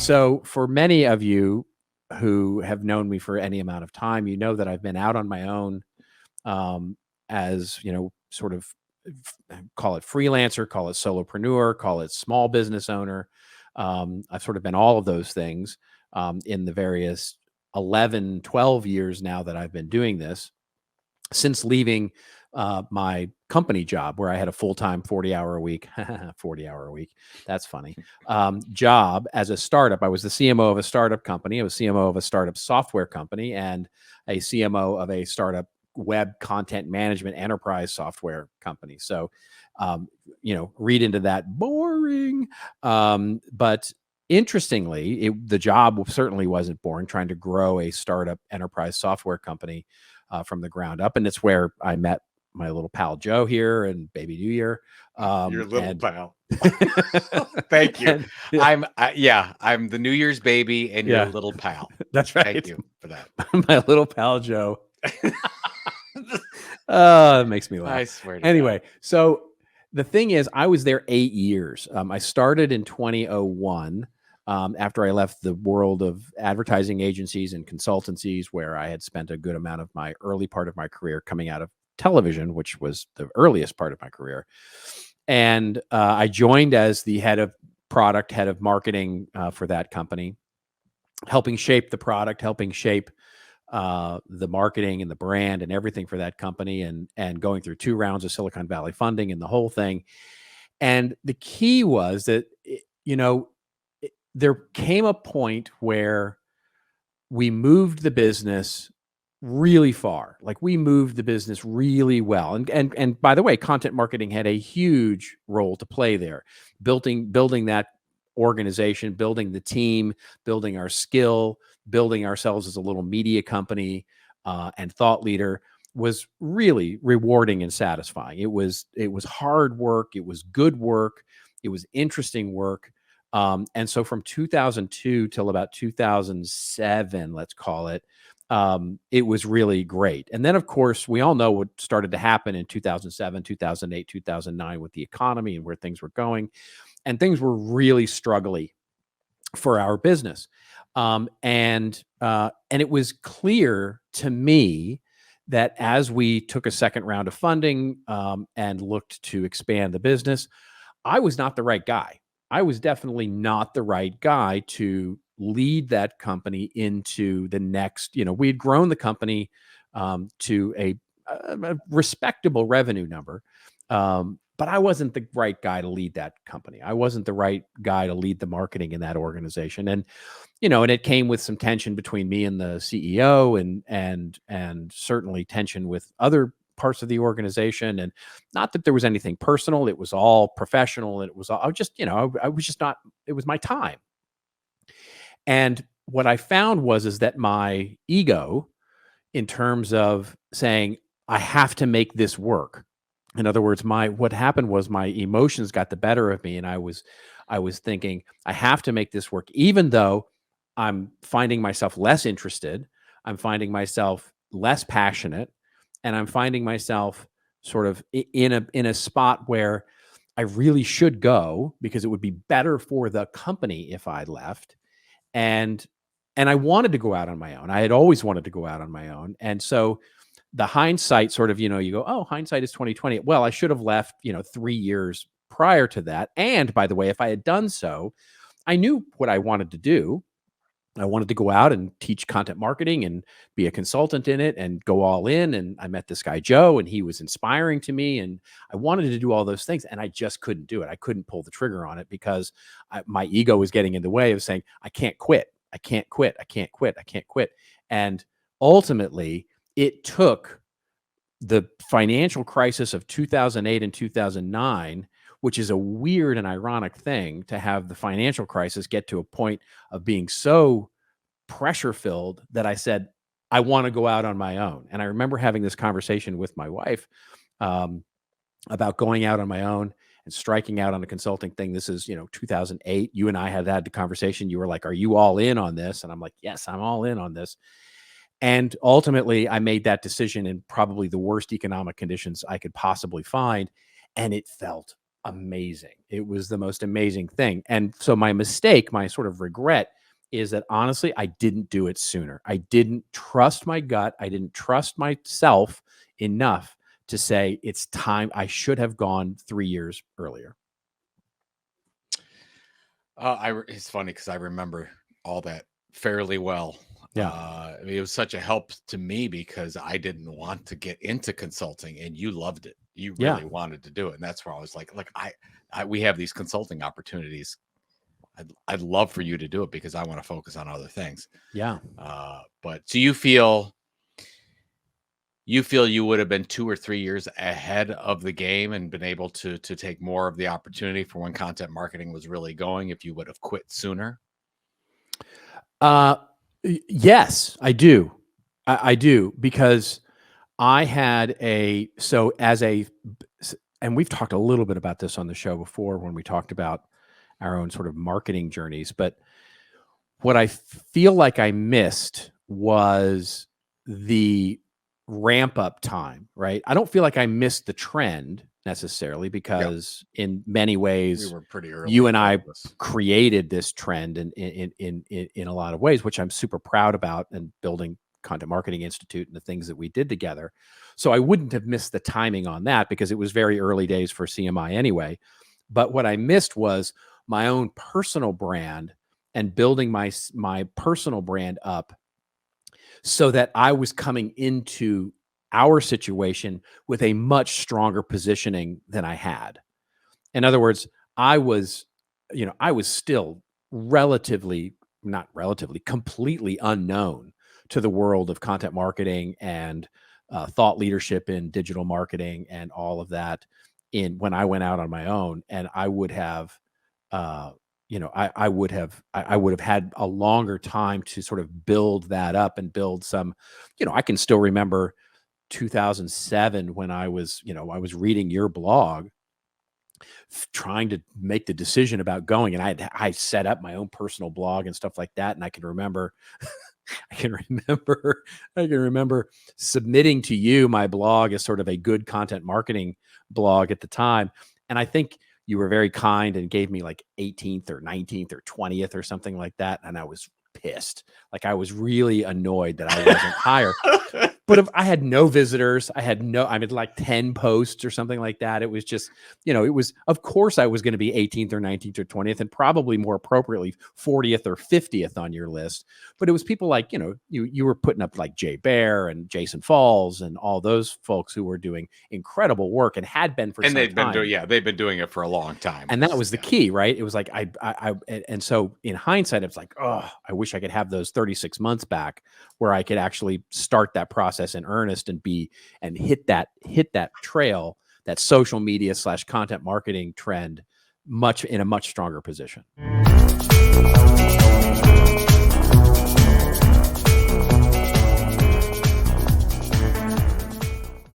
So for many of you who have known me for any amount of time, you know that I've been out on my own, um, as, sort of call it freelancer, call it solopreneur, call it small business owner. I've sort of been all of those things in the various 11, 12 years now that I've been doing this since leaving my company job where I had a full-time 40-hour a week, 40-hour a week. That's funny. Job as a startup. I was the CMO of a startup company. I was CMO of a startup software company and a CMO of a startup web content management enterprise software company. So, read into that boring. But interestingly, the job certainly wasn't boring, trying to grow a startup enterprise software company from the ground up. And it's where I met my little pal Joe here and Baby New Year. Your little pal. Thank you. And, I'm the New Year's baby and your little pal. That's right. Thank you for that. My little pal Joe. It makes me laugh. I swear to Anyway, God. so the thing is, I was there 8 years. I started in 2001. After I left the world of advertising agencies and consultancies, where I had spent a good amount of my early part of my career coming out of television, which was the earliest part of my career. And I joined as the head of product, head of marketing for that company, helping shape the product, helping shape the marketing and the brand and everything for that company, and going through 2 rounds of Silicon Valley funding and the whole thing. And the key was that, there came a point where we moved the business really far. Like, we moved the business really well. And by the way, content marketing had a huge role to play there. Building that organization, building the team, building our skill, building ourselves as a little media company and thought leader was really rewarding and satisfying. It was hard work. It was good work. It was interesting work. And so from 2002 till about 2007, let's call it, it was really great. And then, of course, we all know what started to happen in 2007, 2008, 2009 with the economy and where things were going. And things were really struggling for our business. And it was clear to me that as we took a second round of funding and looked to expand the business, I was not the right guy. I was definitely not the right guy to lead that company into the next. We had grown the company to a respectable revenue number, but I wasn't the right guy to lead that company. I wasn't the right guy to lead the marketing in that organization. And it came with some tension between me and the CEO, and certainly tension with other parts of the organization. And not that there was anything personal, it was all professional. And it was all just, I was just not, it was my time. And what I found is that my ego, in terms of saying, I have to make this work. In other words, what happened was my emotions got the better of me. And I was thinking, I have to make this work, even though I'm finding myself less interested. I'm finding myself less passionate. And I'm finding myself sort of in a spot where I really should go, because it would be better for the company if I left. And I wanted to go out on my own. I had always wanted to go out on my own. And so the hindsight sort of, you go, oh, hindsight is 2020. Well, I should have left, 3 years prior to that. And by the way, if I had done so, I knew what I wanted to do. I wanted to go out and teach content marketing and be a consultant in it and go all in. And I met this guy, Joe, and he was inspiring to me. And I wanted to do all those things, and I just couldn't do it. I couldn't pull the trigger on it because my ego was getting in the way of saying, I can't quit. I can't quit. I can't quit. I can't quit. And ultimately, it took the financial crisis of 2008 and 2009, which is a weird and ironic thing to have the financial crisis get to a point of being so pressure filled that I said, I want to go out on my own. And I remember having this conversation with my wife about going out on my own and striking out on a consulting thing. This is, 2008. You and I had the conversation. You were like, are you all in on this? And I'm like, yes, I'm all in on this. And ultimately, I made that decision in probably the worst economic conditions I could possibly find. And it felt amazing. It was the most amazing thing. And so my mistake, my sort of regret is that honestly, I didn't do it sooner. I didn't trust my gut. I didn't trust myself enough to say it's time. I should have gone 3 years earlier. It's funny because I remember all that fairly well. Yeah. I mean, it was such a help to me because I didn't want to get into consulting, and you loved it. You Yeah. really wanted to do it, and that's where I was like, we have these consulting opportunities. I'd love for you to do it because I want to focus on other things. Yeah. But so you feel you would have been 2 or 3 years ahead of the game and been able to take more of the opportunity for when content marketing was really going if you would have quit sooner? Yes, I do. I do, because I had and we've talked a little bit about this on the show before when we talked about our own sort of marketing journeys, but what I feel like I missed was the ramp up time, right? I don't feel like I missed the trend necessarily because in many ways We were pretty early. you and I created this trend in a lot of ways, which I'm super proud about, and building Content Marketing Institute and the things that we did together. So I wouldn't have missed the timing on that because it was very early days for CMI anyway. But what I missed was my own personal brand and building my personal brand up so that I was coming into our situation with a much stronger positioning than I had. In other words, I was still completely unknown to the world of content marketing and thought leadership in digital marketing and all of that when I went out on my own. And I would have, I would have had a longer time to sort of build that up and build some, I can still remember 2007 when I was reading your blog, trying to make the decision about going, and I set up my own personal blog and stuff like that. And I can remember, I can remember submitting to you my blog as sort of a good content marketing blog at the time. And I think you were very kind and gave me like 18th or 19th or 20th or something like that. And I was pissed. Like, I was really annoyed that I wasn't higher. But if I had no visitors, I had like 10 posts or something like that. It was just, of course I was going to be 18th or 19th or 20th, and probably more appropriately 40th or 50th on your list. But it was people like, you were putting up like Jay Bear and Jason Falls and all those folks who were doing incredible work and had been for some time. They've been doing it for a long time. And that was the key, right? It was like, and so in hindsight, it's like, oh, I wish I could have those 36 months back where I could actually start that process in earnest and hit that trail, that social media / content marketing trend in a much stronger position.